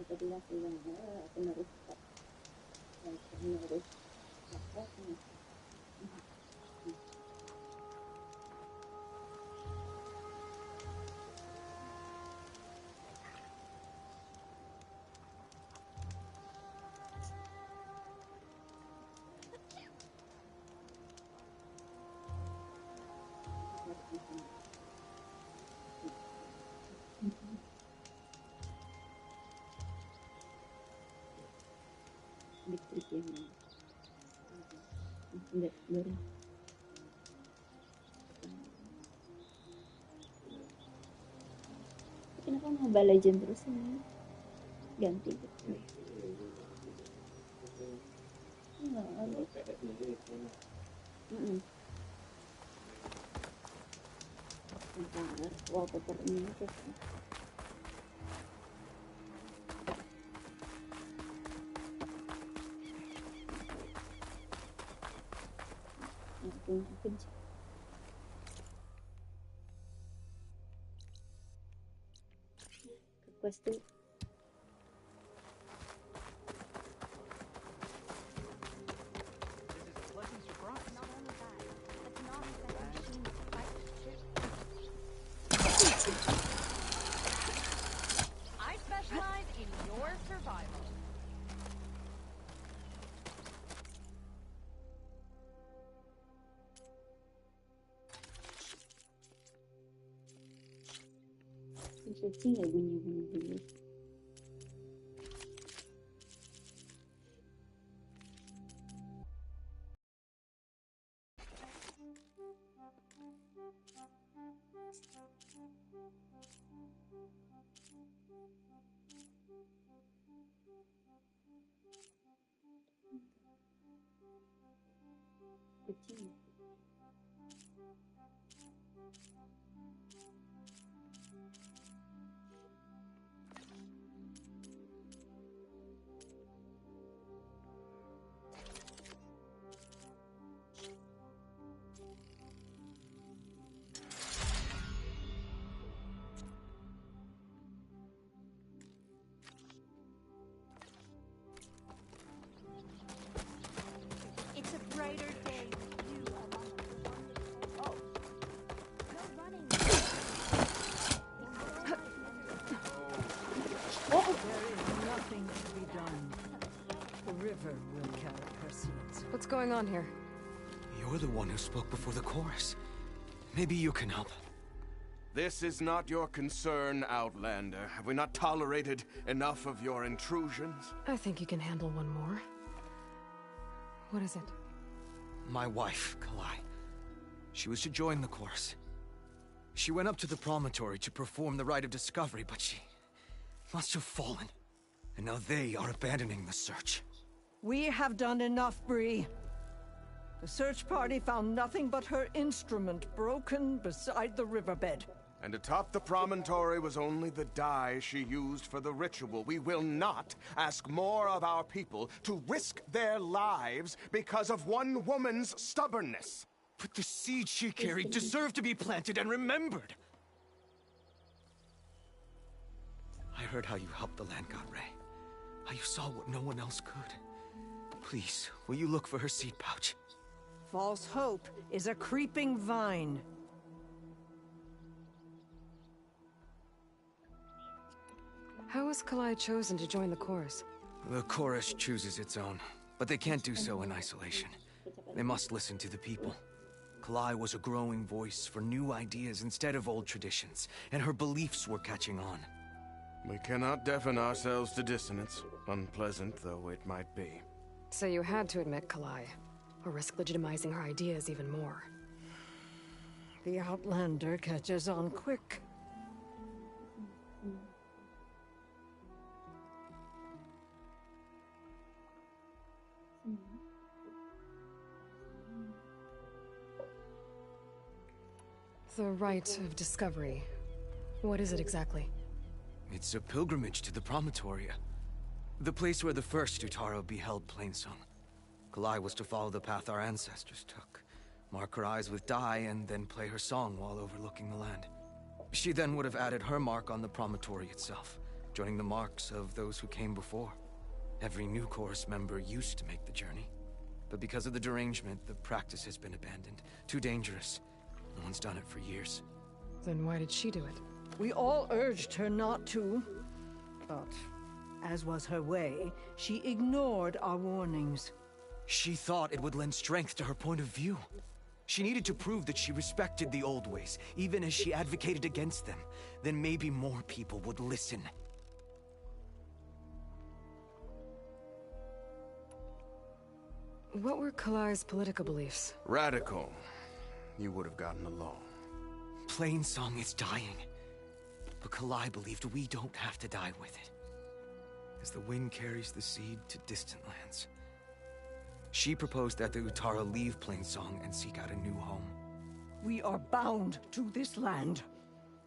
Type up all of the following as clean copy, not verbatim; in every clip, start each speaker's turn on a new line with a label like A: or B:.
A: tadi aku bilang penerus penerus apa sih? Listrik yang enggak baru. Kenapa Mobile Legend terus ini? Ganti gitu. Enggak ada. Bentar, wallpaper ini terus. Mungkin request tuh
B: I specialize in your survival.
A: kucing nggak bunyi-bunyi dulu. Kucing.
B: It's a brighter day with you among the Oh, no running.
C: There is nothing to be done. The river will carry her seeds.
D: What's going on here?
E: You're the one who spoke before the chorus. Maybe you can help.
F: This is not your concern, Outlander. Have we not tolerated enough of your intrusions?
D: I think you can handle one more. What is it?
E: My wife, Kalai. She was to join the chorus. She went up to the promontory to perform the rite of discovery, but she must have fallen. And now they are abandoning the search.
C: We have done enough, Bree. The search party found nothing but her instrument broken beside the riverbed.
F: And atop the promontory was only the dye she used for the ritual. We will not ask more of our people to risk their lives because of one woman's stubbornness.
E: But the seed she carried deserved to be planted and remembered. I heard how you helped the land god Ray. How you saw what no one else could. Please, will you look for her seed pouch?
C: False hope is a creeping vine.
D: How was Kalai chosen to join the chorus?
E: The chorus chooses its own, but they can't do so in isolation. They must listen to the people. Kalai was a growing voice for new ideas instead of old traditions, and her beliefs were catching on.
F: We cannot deafen ourselves to dissonance, unpleasant though it might be.
D: So you had to admit Kalai, or risk legitimizing her ideas even more.
C: The Outlander catches on quick.
D: The rite of discovery. What is it exactly?
E: It's a pilgrimage to the Promontoria. The place where the first Utaro beheld Plainsong. Kalai was to follow the path our ancestors took. Mark her eyes with dye and then play her song while overlooking the land. She then would have added her mark on the promontory itself. joining the marks of those who came before. Every new chorus member used to make the journey. But because of the derangement, the practice has been abandoned. Too dangerous. No one's done it for years.
D: Then why did she do it?
C: We all urged her not to, but as was her way, she ignored our warnings.
E: She thought it would lend strength to her point of view. She needed to prove that she respected the old ways, even as she advocated against them. Then maybe more people would listen.
D: What were Kalai's political beliefs?
F: Radical. You would have gotten along.
E: Plainsong is dying. But Kalai believed we don't have to die with it. As the wind carries the seed to distant lands. She proposed that the Utara leave Plainsong and seek out a new home.
C: We are bound to this land.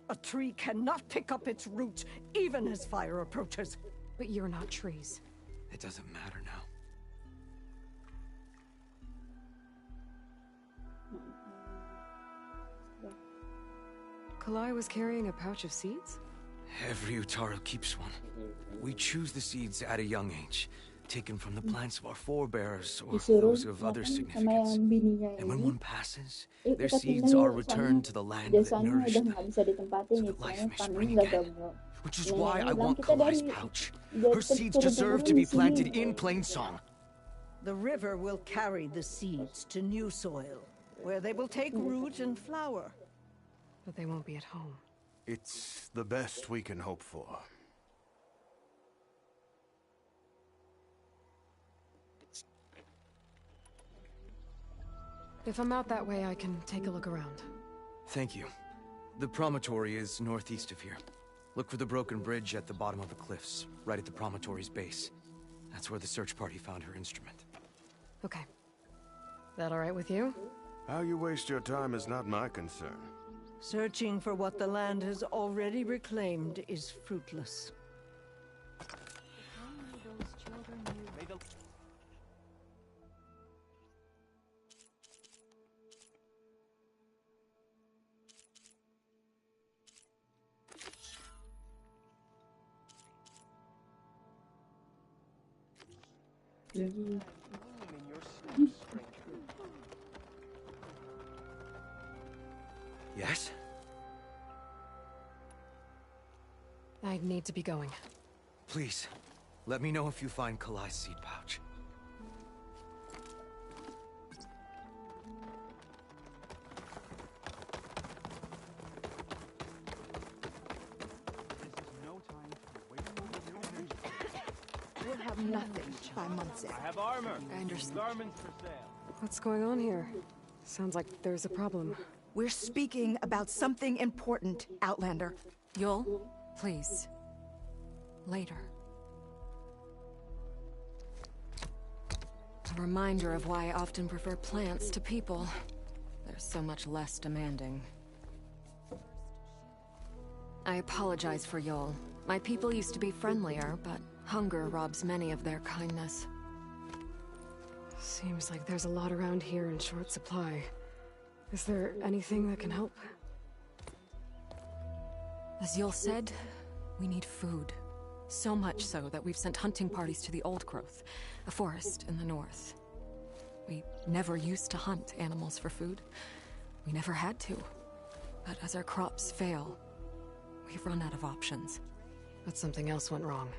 C: A tree cannot pick up its roots, even as fire approaches.
D: But you're not trees.
E: It doesn't matter now.
D: Kalai was carrying a pouch of seeds?
E: Every Utara keeps one. We choose the seeds at a young age, taken from the plants of our forebears or
A: Disuruh
E: those of other
A: makan sama
E: significance.
A: yang bininya
E: And when
A: ini.
E: one passes,
A: Yuk
E: their
A: kita
E: seeds
A: tinggal
E: are
A: yuk,
E: returned
A: soalnya
E: to the land that
A: desanya
E: nourished
A: udah
E: them.
A: nggak bisa ditempatin
E: So
A: nih,
E: that life
A: soalnya
E: may
A: panen
E: spring
A: nggak
E: again.
A: gabung.
E: Which is
A: Nenek
E: why I
A: bilang
E: want
A: kita
E: Kalai's
A: dari
E: pouch.
A: dari
E: Her seeds
A: turun
E: deserve
A: temurun
E: to be
A: di sini.
E: planted in Plainsong.
C: The river will carry the seeds to new soil, where they will take root and flower.
D: But they won't be at home.
F: It's the best we can hope for.
D: If I'm out that way, I can take a look around.
E: Thank you. The promontory is northeast of here. Look for the broken bridge at the bottom of the cliffs, right at the promontory's base. That's where the search party found her instrument.
D: Okay. That all right with you?
F: How you waste your time is not my concern.
C: Searching for what the land has already reclaimed is fruitless.
B: Only those children knew.
E: Yes?
D: I need to be going.
E: Please, let me know if you find Kalai's seed pouch.
G: We'll have nothing by month's end.
H: I have armor.
D: I understand.
H: Garments for sale.
D: What's going on here? Sounds like there's a problem.
G: We're speaking about something important, Outlander.
D: Yul, please. Later. A reminder of why I often prefer plants to people. They're so much less demanding. I apologize for Yul. My people used to be friendlier, but hunger robs many of their kindness. Seems like there's a lot around here in short supply. Is there anything that can help? As Yul said, we need food. So much so that we've sent hunting parties to the Old Growth, a forest in the north. We never used to hunt animals for food. We never had to. But as our crops fail, we've run out of options. But something else went wrong.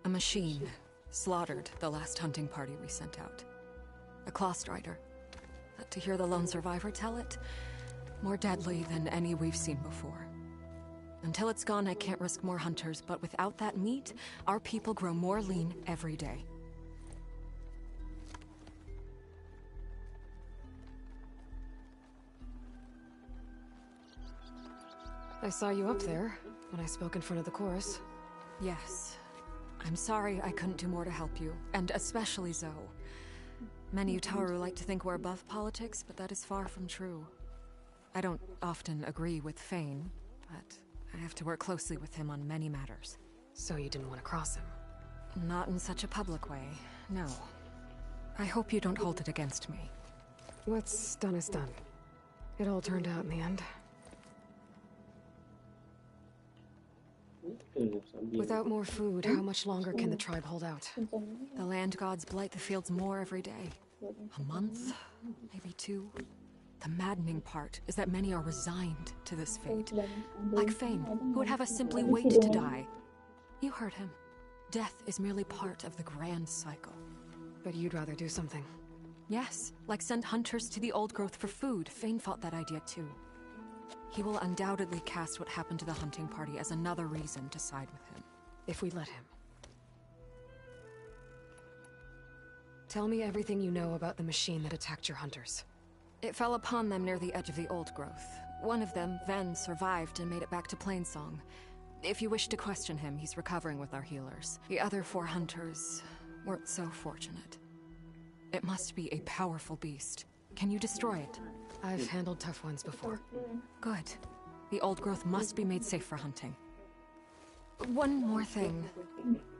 D: A machine slaughtered the last hunting party we sent out. A claw strider. But to hear the lone survivor tell it, more deadly than any we've seen before. Until it's gone, I can't risk more hunters, but without that meat, our people grow more lean every day. I saw you up there when I spoke in front of the chorus. Yes. I'm sorry I couldn't do more to help you, and especially Zoe. Many Utaru like to think we're above politics, but that is far from true. I don't often agree with Fane, but I have to work closely with him on many matters. So you didn't want to cross him? Not in such a public way, no. I hope you don't hold it against me. What's done is done. It all turned out in the end. Without more food, how much longer can the tribe hold out? The land gods blight the fields more every day. A month? Maybe 2? The maddening part is that many are resigned to this fate. Like Fane, who would have us simply wait to die. You heard him. Death is merely part of the grand cycle.
H: But you'd rather do something.
D: Yes, like send hunters to the old growth for food. Fane fought that idea too. He will undoubtedly cast what happened to the hunting party as another reason to side with him.
H: If we let him. Tell me everything you know about the machine that attacked your hunters.
D: It fell upon them near the edge of the old growth. One of them, Ven, survived and made it back to Plainsong. If you wish to question him, he's recovering with our healers. The other 4 hunters weren't so fortunate. It must be a powerful beast. Can you destroy it?
H: I've handled tough ones before.
D: Good. The old growth must be made safe for hunting. One more thing.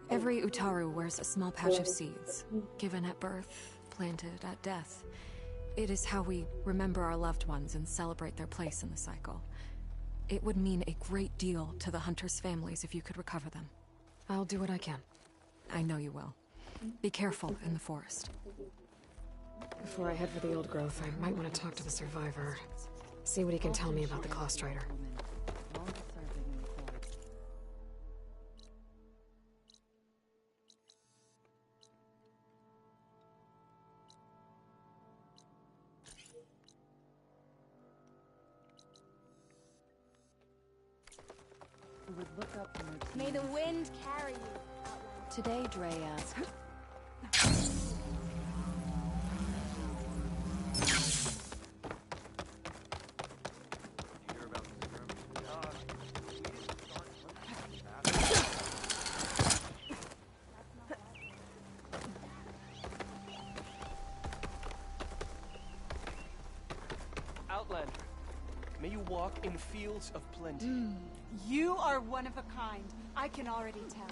D: Every Utaru wears a small pouch of seeds, given at birth, planted at death. It is how we remember our loved ones and celebrate their place in the cycle. It would mean a great deal to the hunters' families if you could recover them.
H: I'll do what I can.
D: I know you will. Be careful in the forest.
H: Before I head for the old growth, I might want to talk to the survivor. See what he can tell me about the Claw Strider.
B: May the wind carry you.
I: Today, Dre asked.
J: Outlander, may you walk in fields of plenty.
K: You are one of a kind. I can already tell.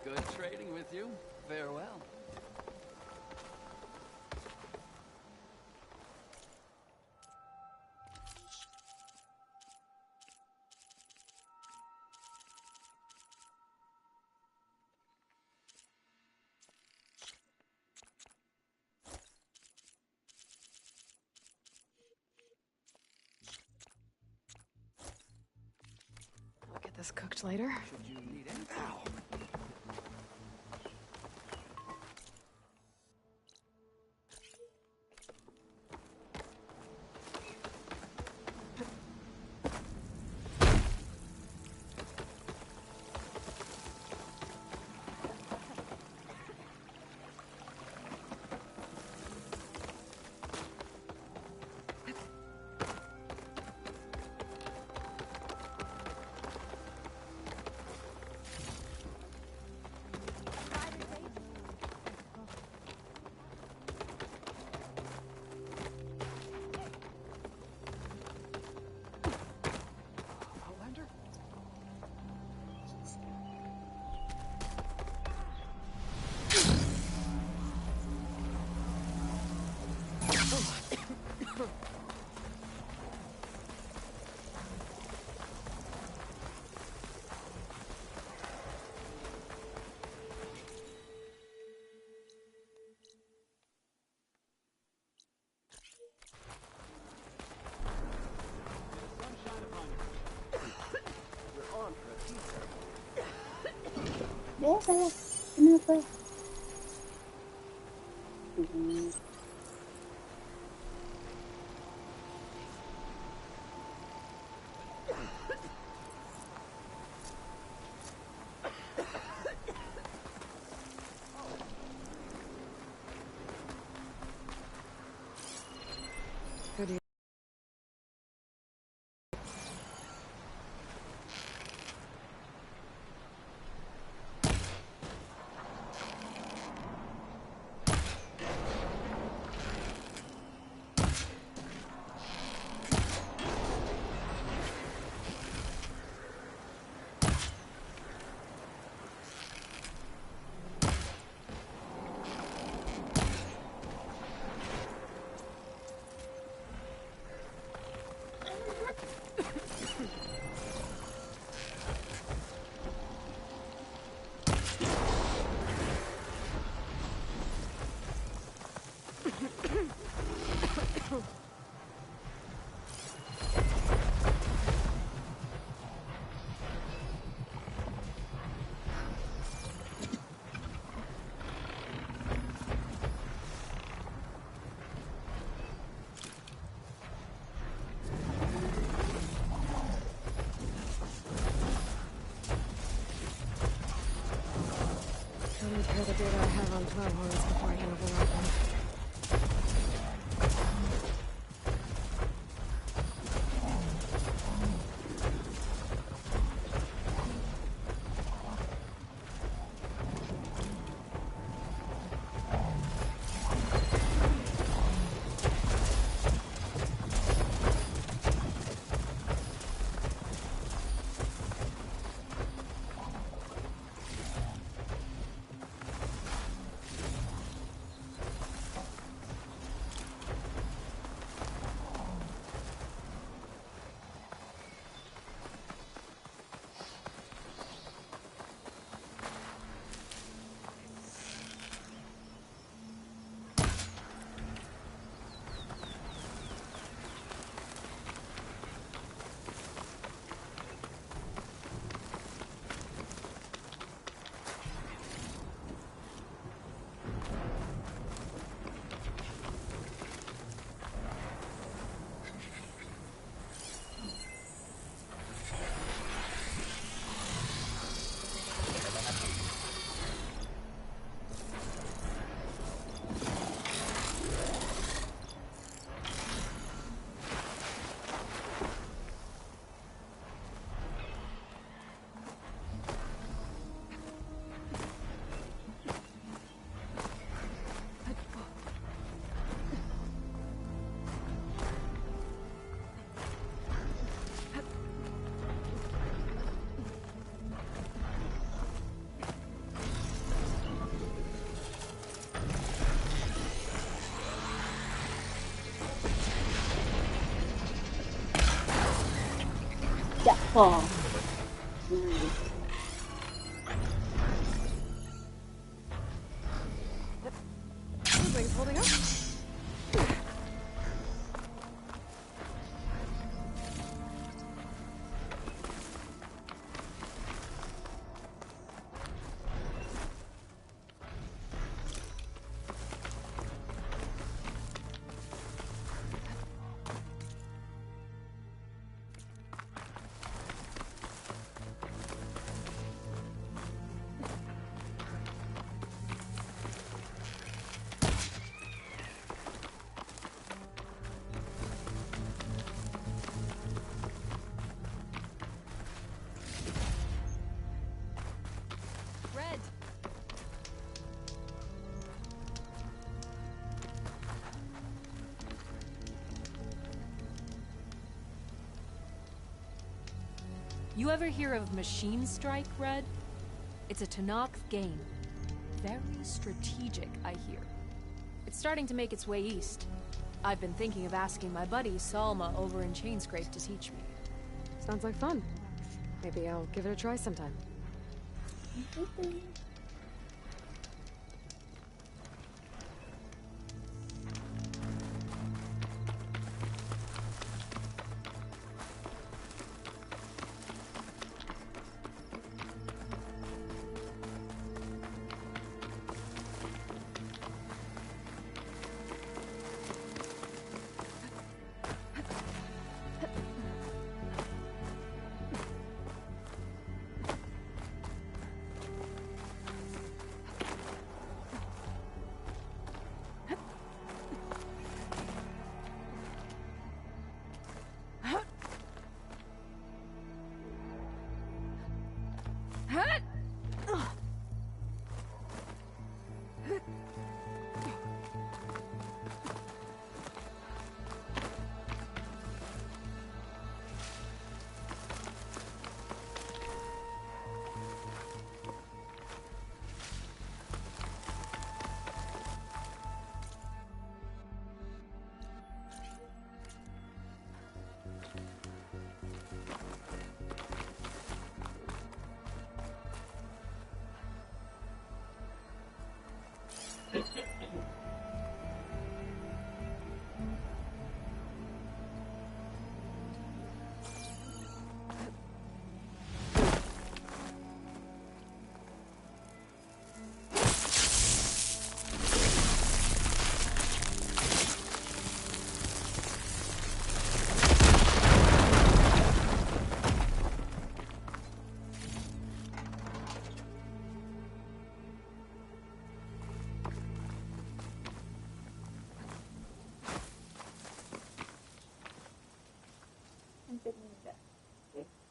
J: Good trading with you. Farewell.
H: I'll get this cooked later.
J: Should you need any help?
A: salah. Kenapa?
H: Good. Let me clear the data I have on plowhorns before I can override them.
A: Oh.
H: Wings holding up?
I: Red. You ever hear of Machine Strike, Red? It's a Tanakh game. Very strategic, I hear. It's starting to make its way east. I've been thinking of asking my buddy Salma over in Chainscrape to teach me.
H: Sounds like fun. Maybe I'll give it a try sometime.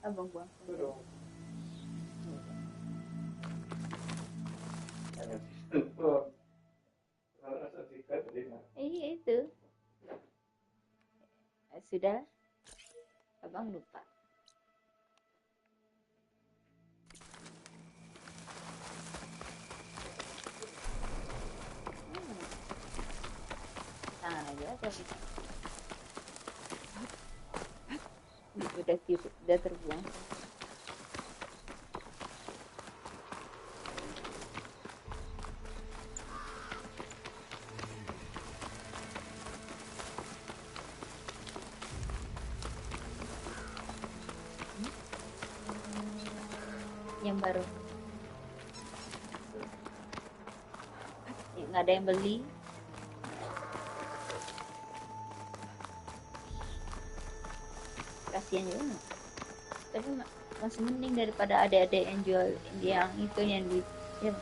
A: Abang buang. Itu. Sudah. Abang lupa. Tangan aja tapi udah terbuang. Yang baru nggak ada yang beli. Kasihan juga, tapi masih mending daripada ada yang jual yang itu yang di ya.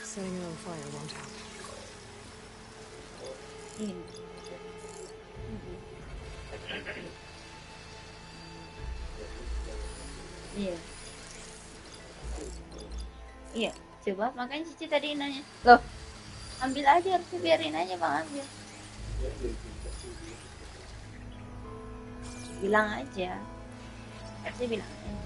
H: Setting it on fire won't help.
A: Ini. Iya. Iya, coba makanya Cici tadi nanya. Loh, ambil aja, harusnya biarin aja Bang ambil. Bilang aja. Harusnya bilang aja.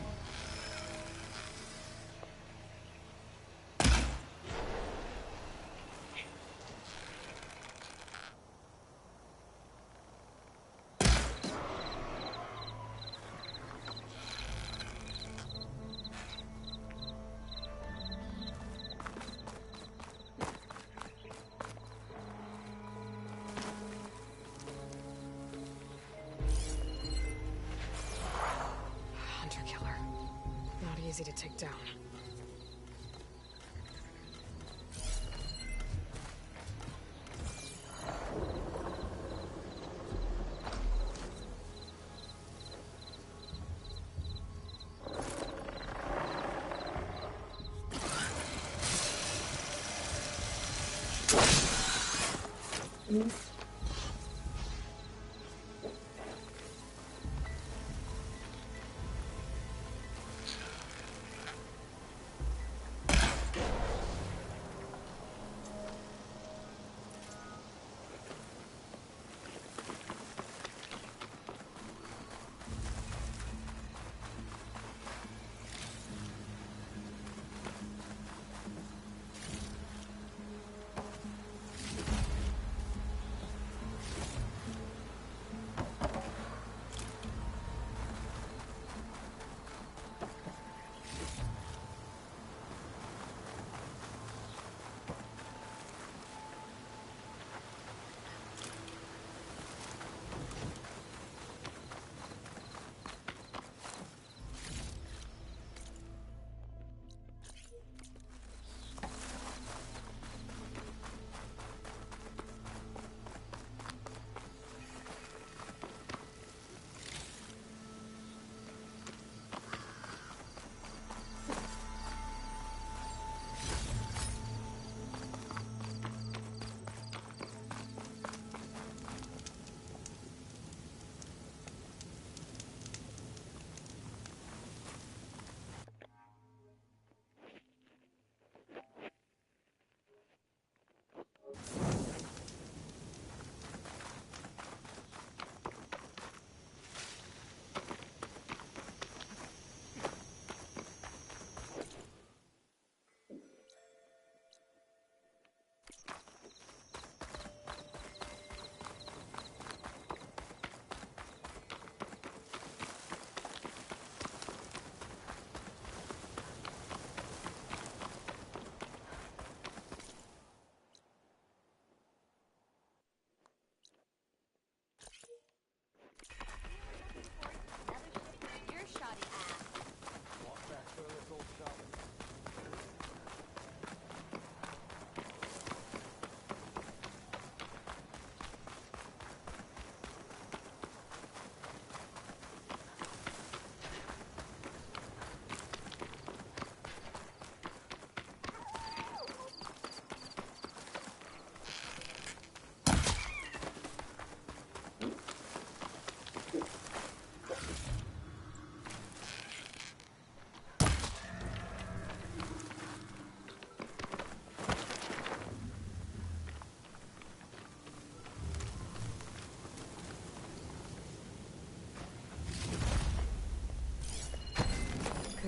H: Easy to take down.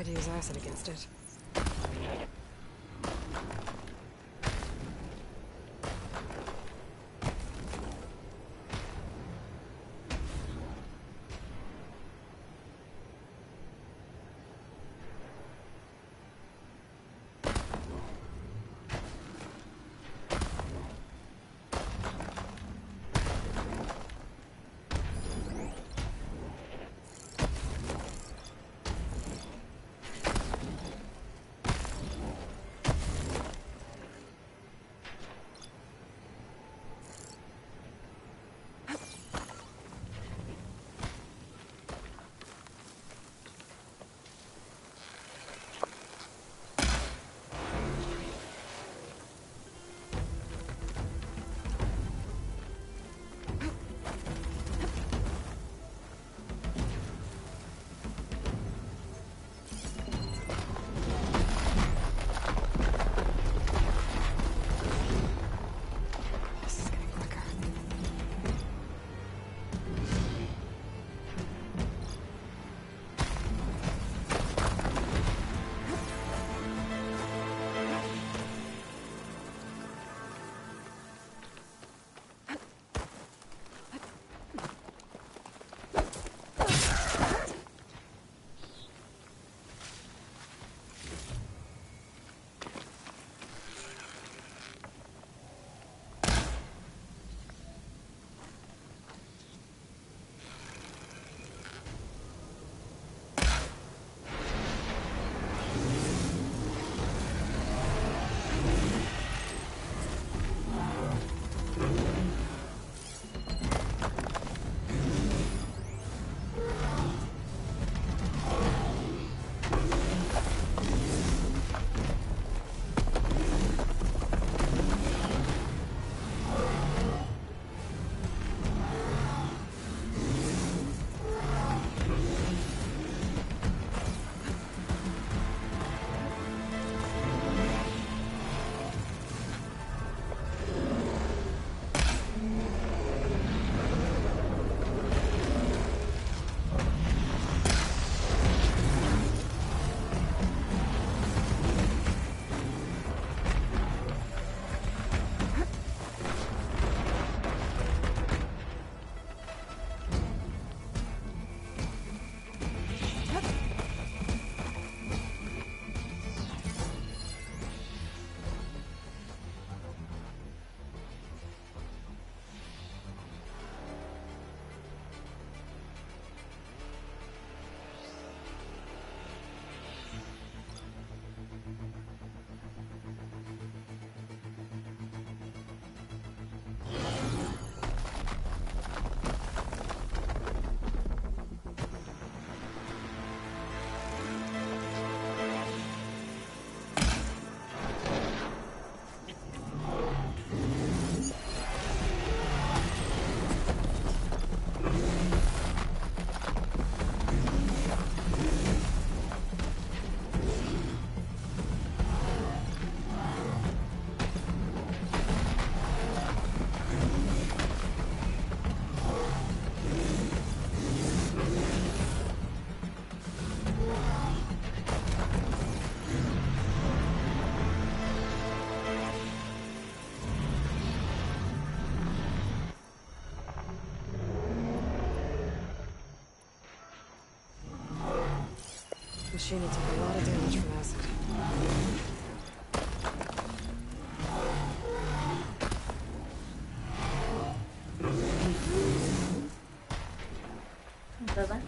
H: to use acid against it. Machine took a lot of damage from acid.
A: Berapa?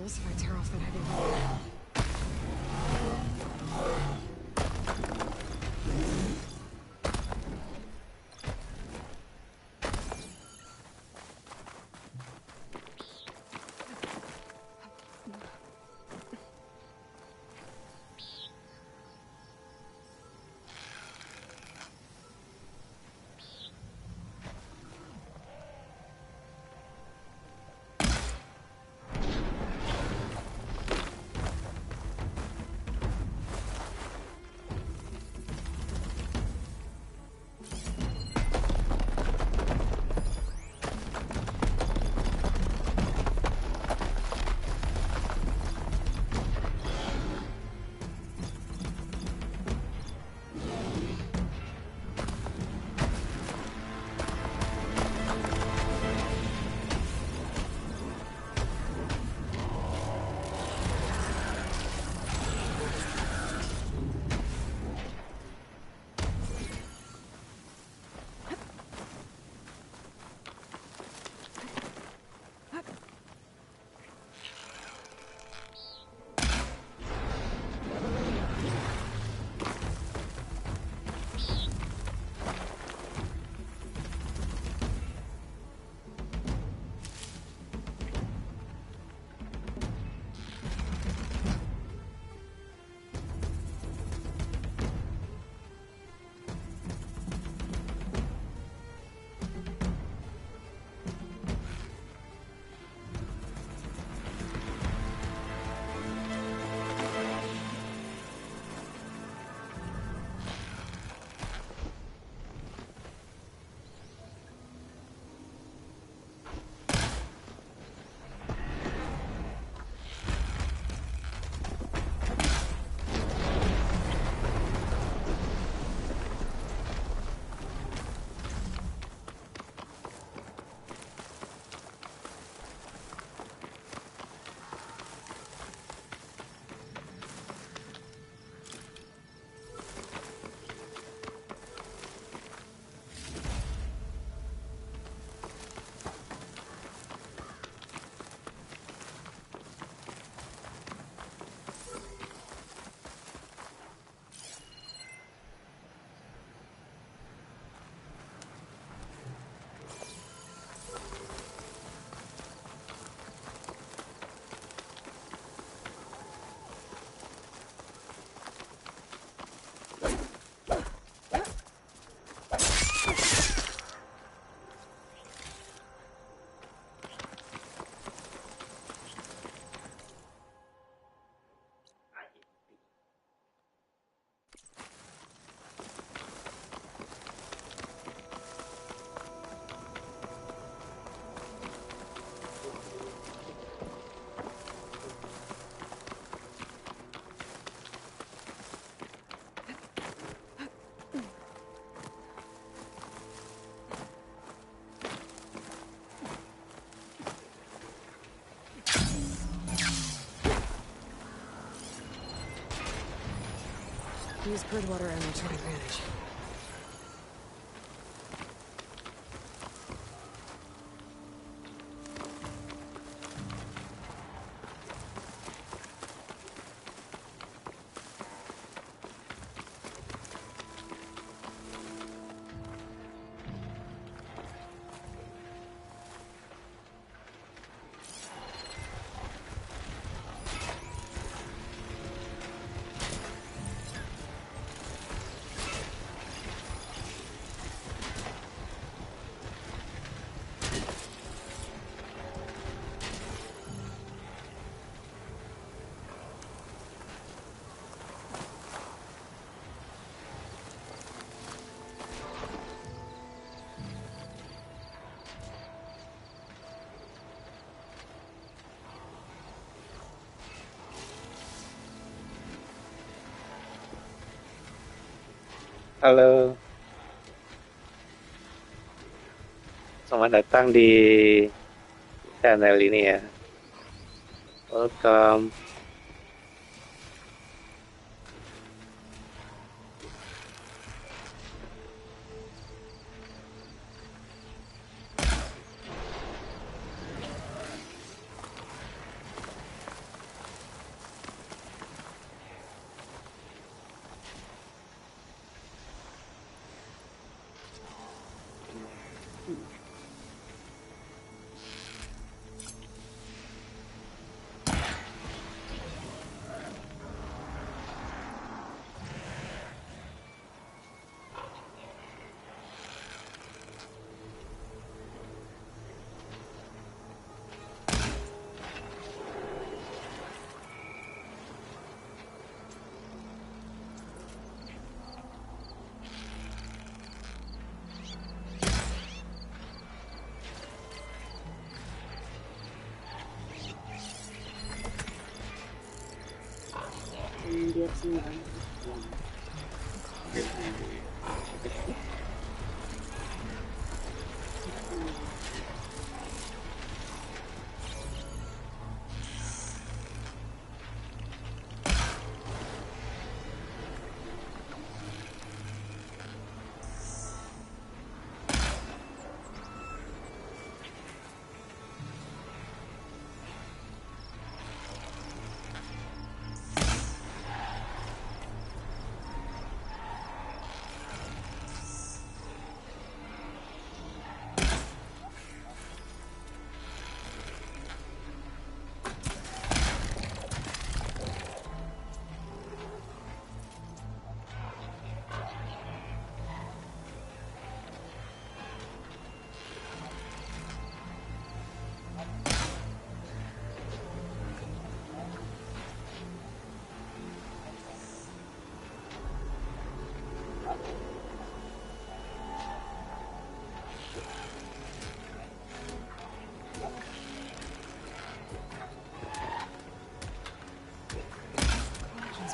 H: regardless if I tear off that heavy wall. Use Bridgewater ammo to advantage.
L: Halo, selamat datang di channel ini ya. Welcome.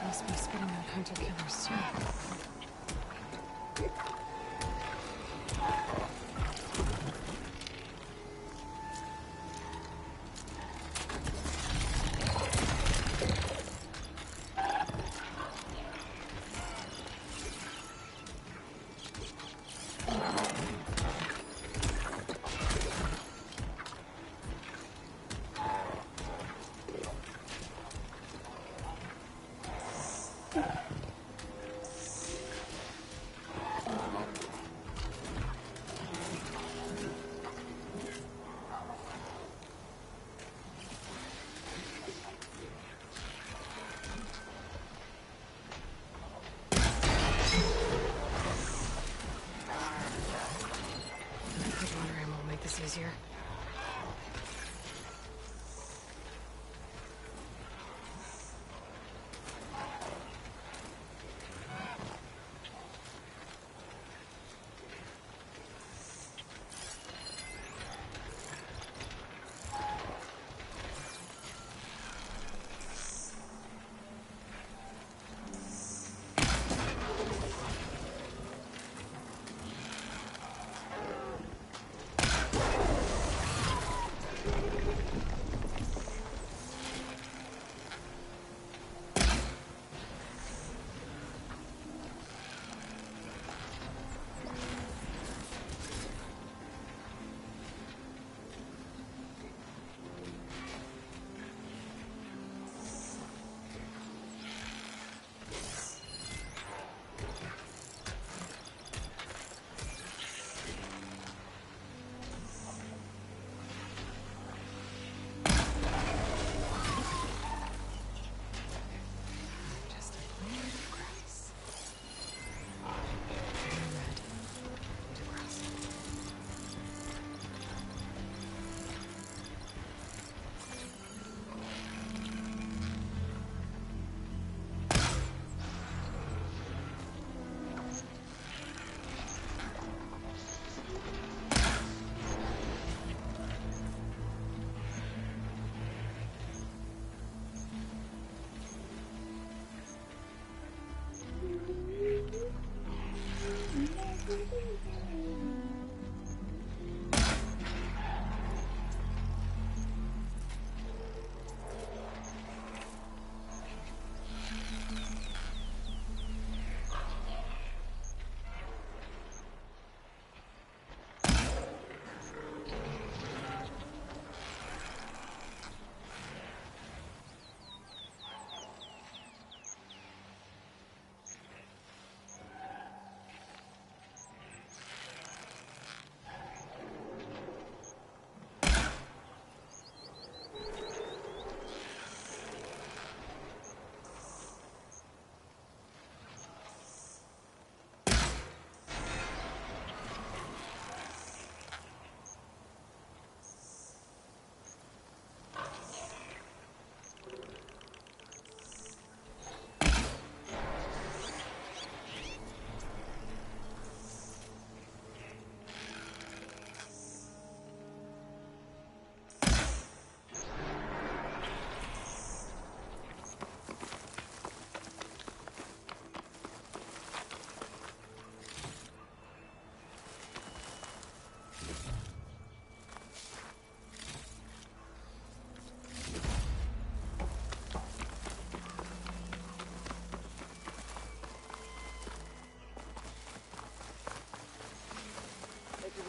H: Must be spitting out hunter-killers too. Easier.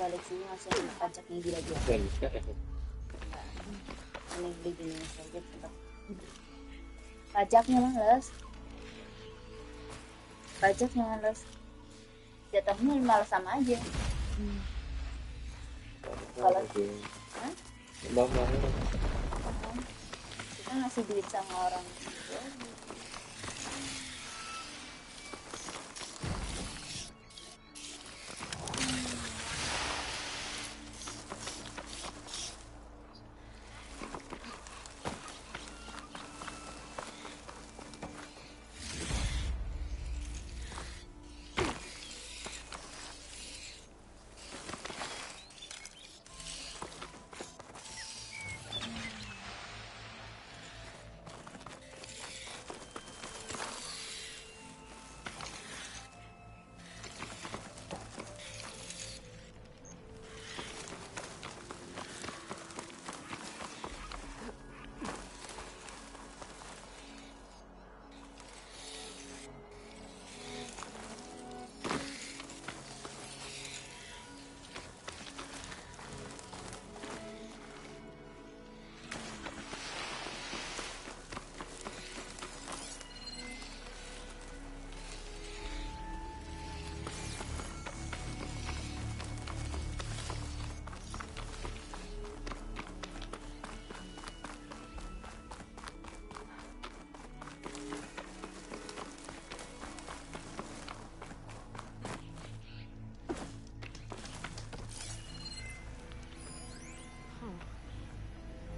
A: balik sini langsung pajaknya gila-gila. Mending beli gini saja tetap. Pajaknya males. Jatuhnya malah sama aja. Kalau kita ngasih duit sama orang itu.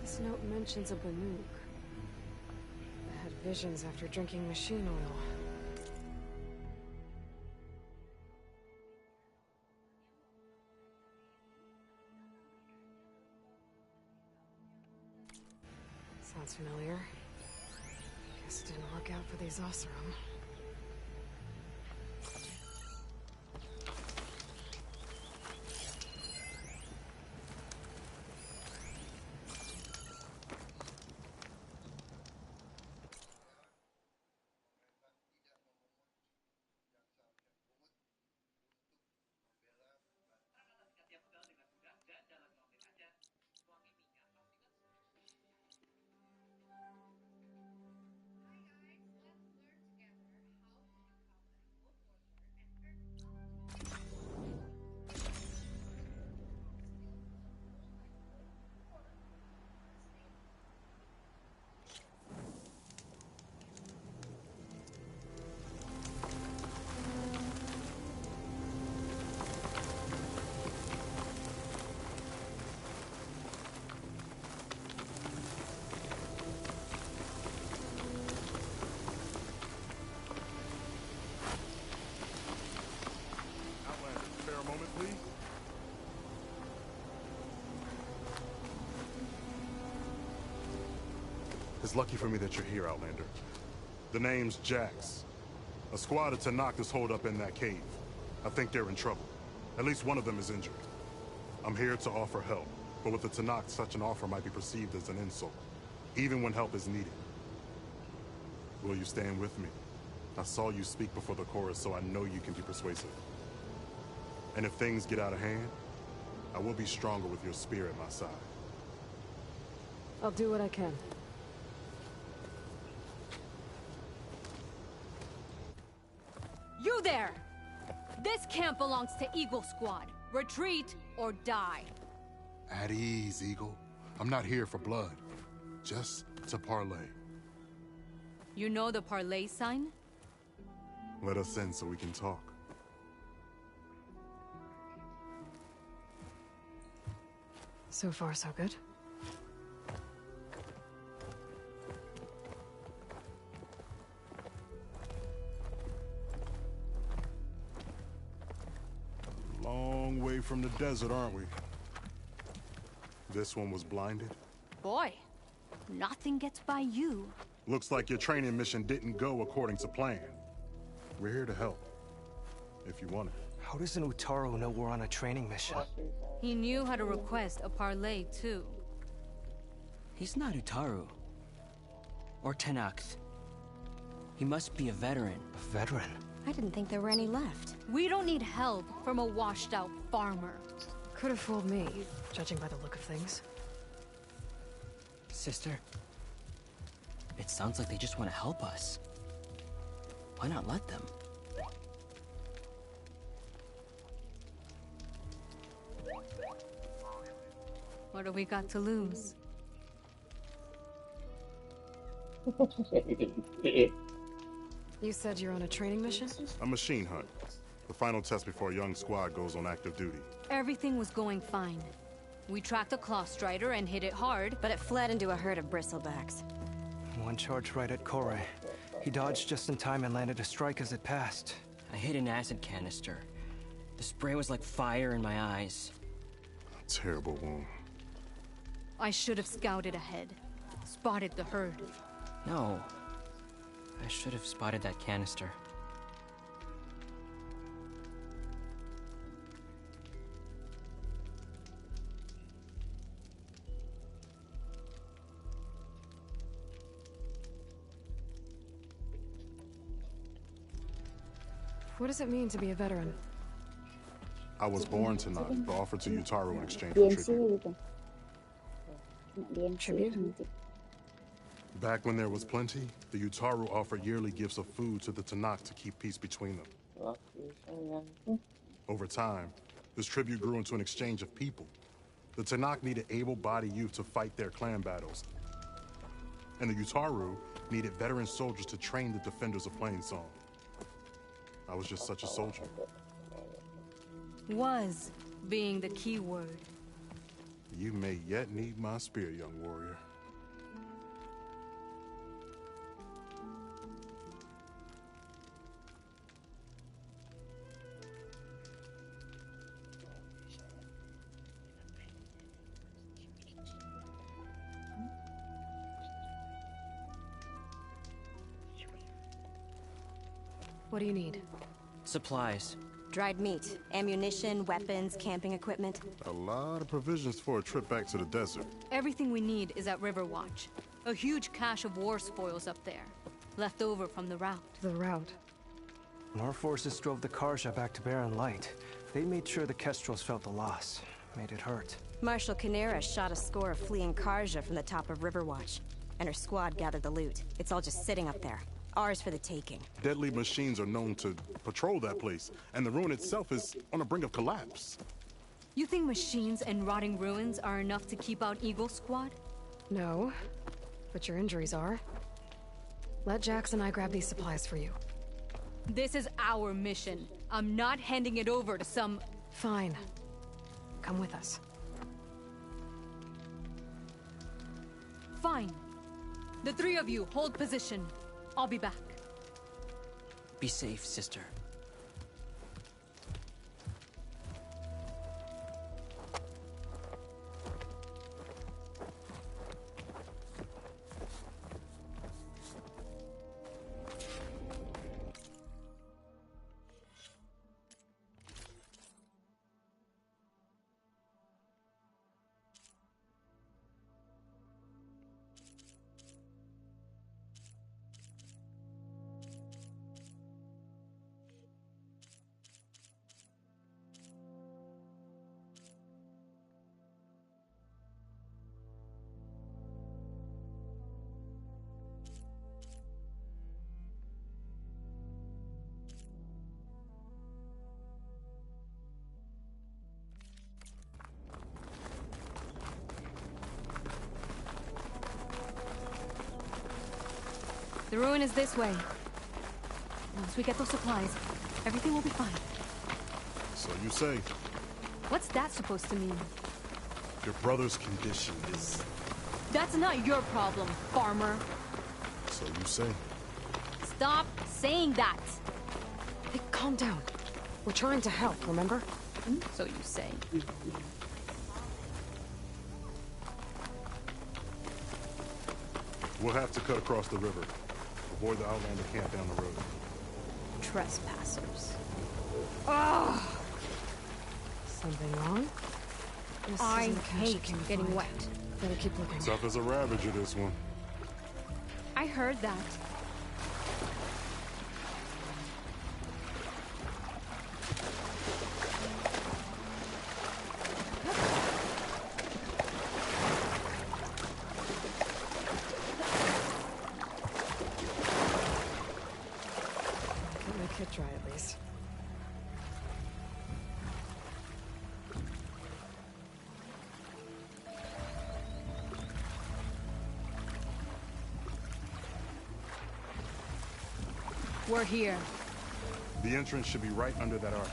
H: This note mentions a Banuk. I had visions after drinking machine oil. Sounds familiar. Guess it didn't work out for these Oseram.
M: It's lucky for me that you're here, Outlander. The name's Jax. A squad of Tanakh is holed up in that cave. I think they're in trouble. At least one of them is injured. I'm here to offer help, but with the Tanakh, such an offer might be perceived as an insult, even when help is needed. Will you stand with me? I saw you speak before the chorus, so I know you can be persuasive. And if things get out of hand, I will be stronger with your spear at my side.
H: I'll do what I can.
I: You there! This camp belongs to Eagle Squad. Retreat or die.
M: At ease, Eagle. I'm not here for blood. Just to parlay.
I: You know the parlay sign?
M: Let us in so we can talk.
H: So far, so good.
M: Long way from the desert, aren't we? This one was blinded?
I: Boy, nothing gets by you.
M: Looks like your training mission didn't go according to plan. We're here to help, if you want it.
J: How does an Utaru know we're on a training mission?
I: He knew how to request a parlay, too.
N: He's not Utaru. Or Tanakh. He must be a veteran.
J: A veteran?
O: I didn't think there were any left.
I: We don't need help from a washed-out farmer.
H: Could have fooled me, judging by the look of things.
N: Sister, it sounds like they just want to help us. Why not let them?
I: What do we got to lose?
H: You said you're on a training mission?
M: A machine hunt. The final test before a young squad goes on active duty.
I: Everything was going fine. We tracked a claw strider and hit it hard,
O: but it fled into a herd of bristlebacks.
P: One charged right at Kore. He dodged just in time and landed a strike as it passed.
N: I hit an acid canister. The spray was like fire in my eyes.
M: Terrible wound.
I: I should have scouted ahead. Spotted the herd.
N: No. I should have spotted that canister.
H: What does it mean to be a veteran?
M: I was born to not, but offered to Utaru in exchange for tribute.
H: Tribute?
M: Back when there was plenty, the Utaru offered yearly gifts of food to the Tanakh to keep peace between them. Over time, this tribute grew into an exchange of people. The Tanakh needed able-bodied youth to fight their clan battles. And the Utaru needed veteran soldiers to train the defenders of Plainsong. I was just such a soldier.
I: Was being the key word.
M: You may yet need my spear, young warrior.
H: What do you need?
N: Supplies.
O: Dried meat, ammunition, weapons, camping equipment.
M: A lot of provisions for a trip back to the desert.
I: Everything we need is at Riverwatch. A huge cache of war spoils up there. Left over from the rout.
H: The rout?
P: When our forces drove the Karja back to Barren Light, they made sure the Kestrels felt the loss. Made it hurt.
O: Marshal Canera shot a score of fleeing Karja from the top of Riverwatch. And her squad gathered the loot. It's all just sitting up there. Ours for the taking.
M: Deadly machines are known to patrol that place, and the ruin itself is on the brink of collapse.
I: You think machines and rotting ruins are enough to keep out Eagle Squad?
H: No, but your injuries are. Let Jax and I grab these supplies for you.
I: This is our mission. I'm not handing it over to some...
H: Fine. Come with us.
I: Fine. The three of you hold position. I'll be back.
N: Be safe, sister.
I: The ruin is this way. Once we get those supplies, everything will be fine.
M: So you say.
I: What's that supposed to mean?
M: Your brother's condition is...
I: That's not your problem, farmer.
M: So you say.
I: Stop saying that.
H: Hey, calm down. We're trying to help, remember?
I: So you say.
M: We'll have to cut across the river. Avoid the Outlander camp down the road.
I: Trespassers.
H: Oh! Something wrong? This
I: I
H: isn't the cache
I: hate
H: you came to
I: getting
H: find.
I: wet.
H: Better keep looking.
M: Tough as a ravager, this one.
I: I heard that. We're here.
M: The entrance should be right under that arch.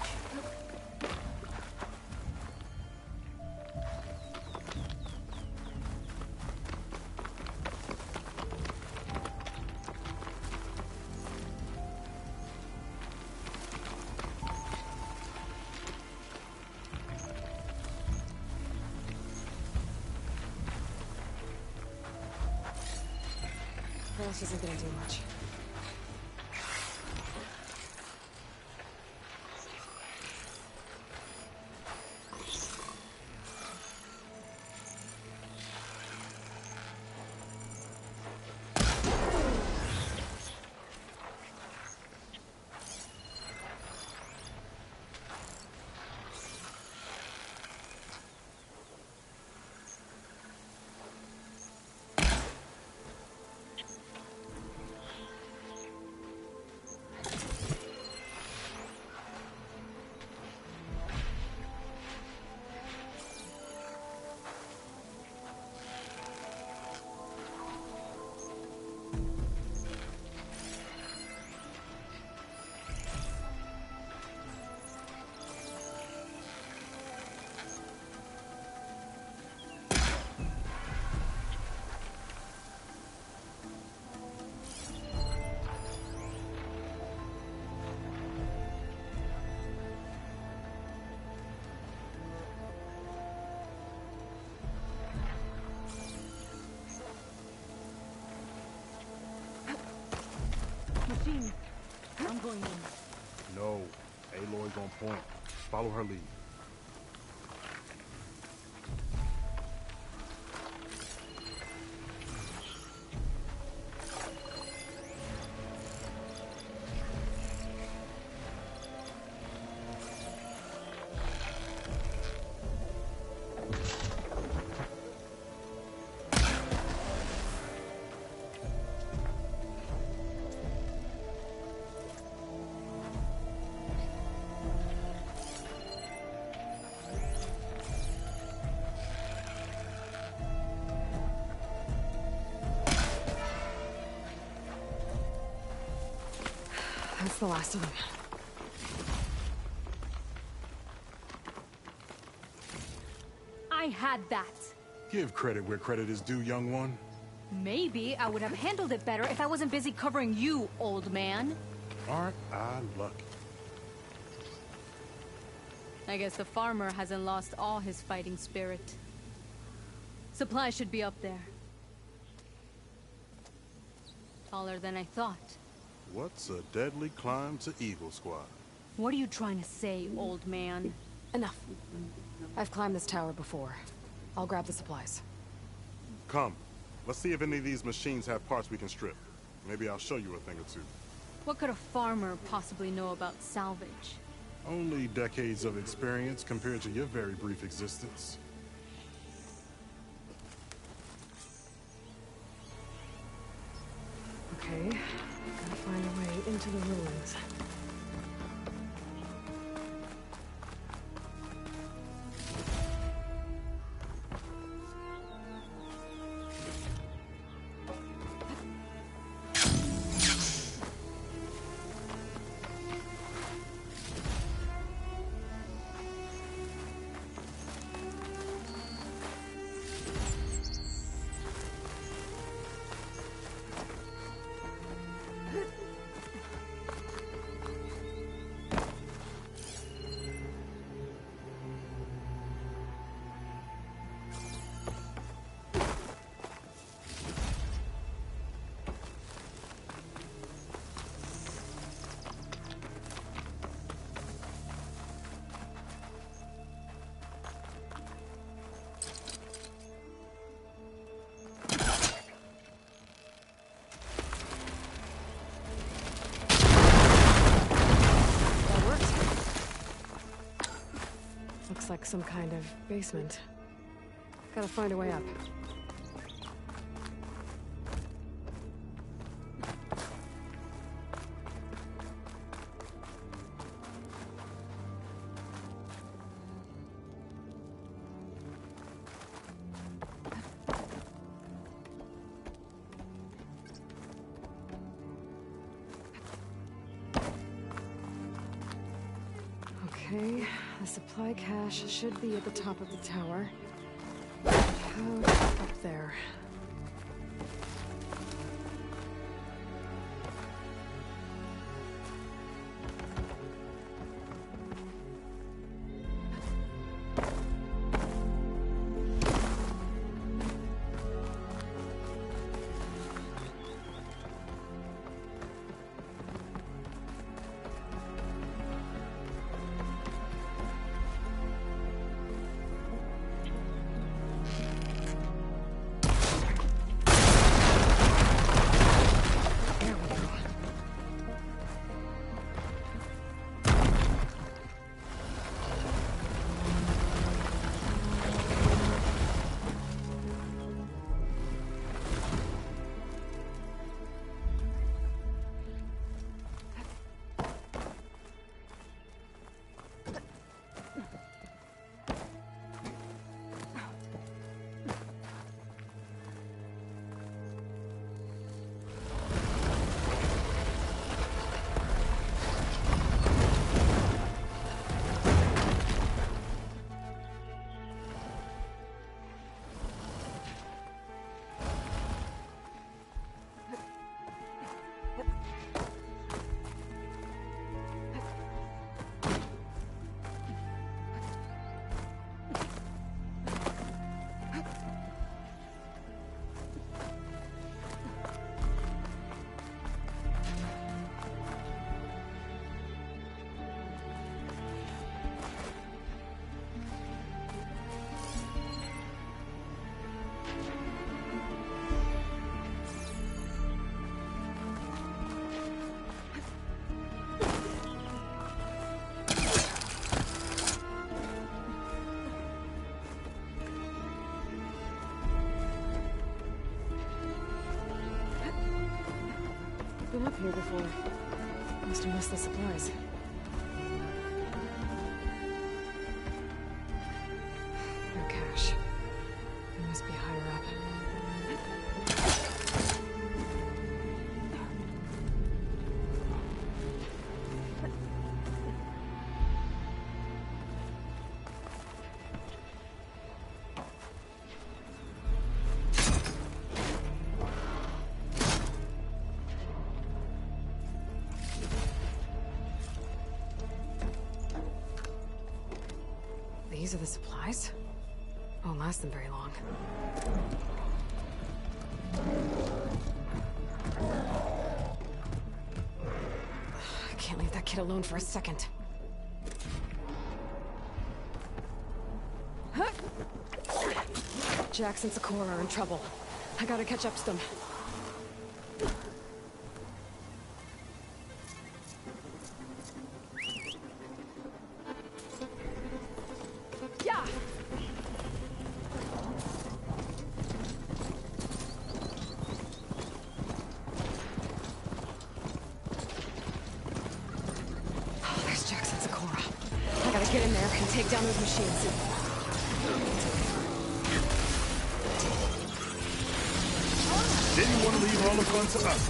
H: This isn't gonna do much.
K: Machine, I'm going in.
M: No. Aloy's on point. Follow her lead.
H: That's the last of them.
I: I had that.
M: Give credit where credit is due, young one.
I: Maybe I would have handled it better if I wasn't busy covering you, old man.
M: Aren't I lucky?
I: I guess the farmer hasn't lost all his fighting spirit. Supplies should be up there. Taller than I thought.
M: What's a deadly climb to Eagle Squad?
I: What are you trying to say, old man?
H: Enough. I've climbed this tower before. I'll grab the supplies.
M: Come. Let's see if any of these machines have parts we can strip. Maybe I'll show you a thing or two.
I: What could a farmer possibly know about salvage?
M: Only decades of experience compared to your very brief existence.
H: Okay, gotta find a way into the ruins. Looks like some kind of basement. Gotta find a way up. Okay, the supply cache should be at the top of the tower. How up there? Been up here before. Must have missed the supplies. No cash. It must be higher up. These are the supplies? Won't last them very long. I can't leave that kid alone for a second. Jax and Sakura are in trouble. I gotta catch up to them. Get in there and take down those machines.
M: Didn't want to leave all the fun to us.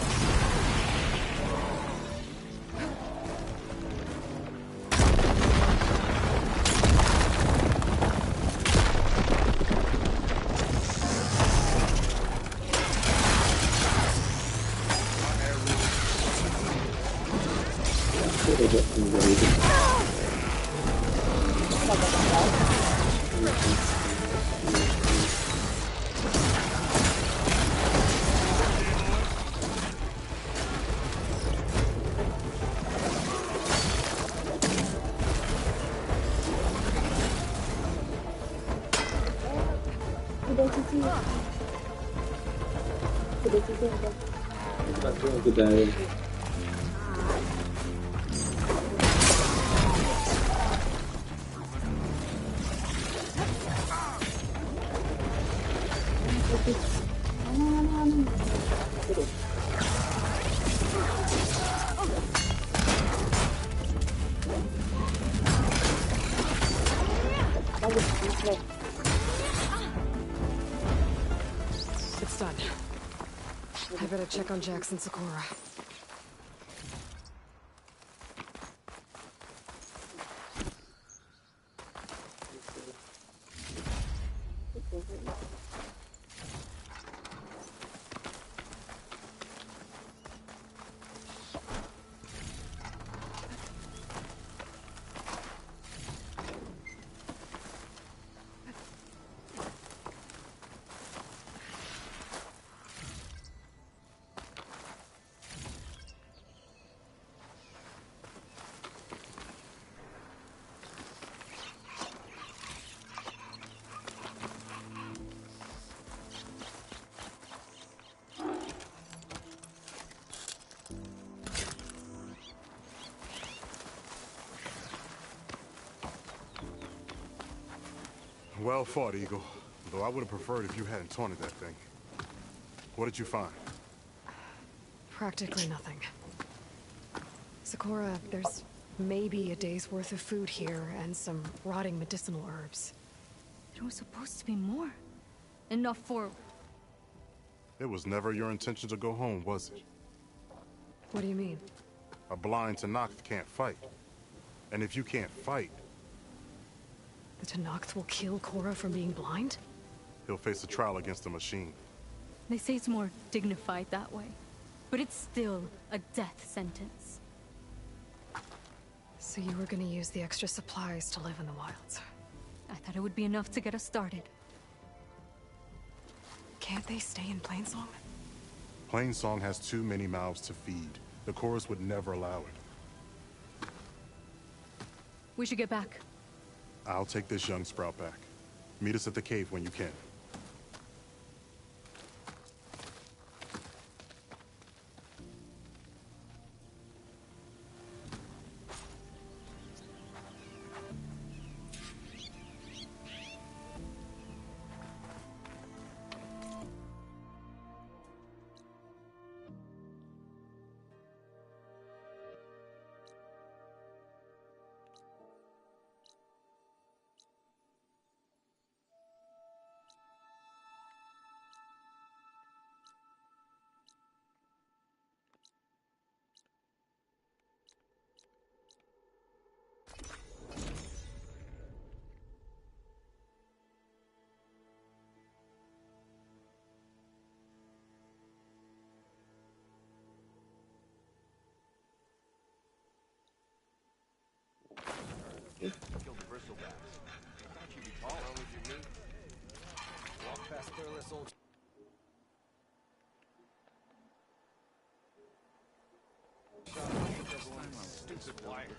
H: It's done. I better check on Jax and Sakura.
M: Well fought, Eagle. Though I would have preferred if you hadn't taunted that thing. What did you find?
H: Practically nothing. Sakura, there's maybe a day's worth of food here and some rotting medicinal herbs.
I: There was supposed to be more. Enough for...
M: It was never your intention to go home, was it?
H: What do you mean?
M: A blind Tenakth can't fight. And if you can't fight...
H: The Tenakth will kill Korra from being blind?
M: He'll face a trial against the machine.
I: They say it's more dignified that way. But it's still a death sentence.
H: So you were gonna use the extra supplies to live in the wilds?
I: I thought it would be enough to get us started.
H: Can't they stay in Plainsong?
M: Plainsong has too many mouths to feed. The chorus would never allow it.
I: We should get back.
M: I'll take this young sprout back. Meet us at the cave when you can.
Q: Killed the bristlebacks. Thought you'd be taller with your meat. Walk past careless old... Stupid wire.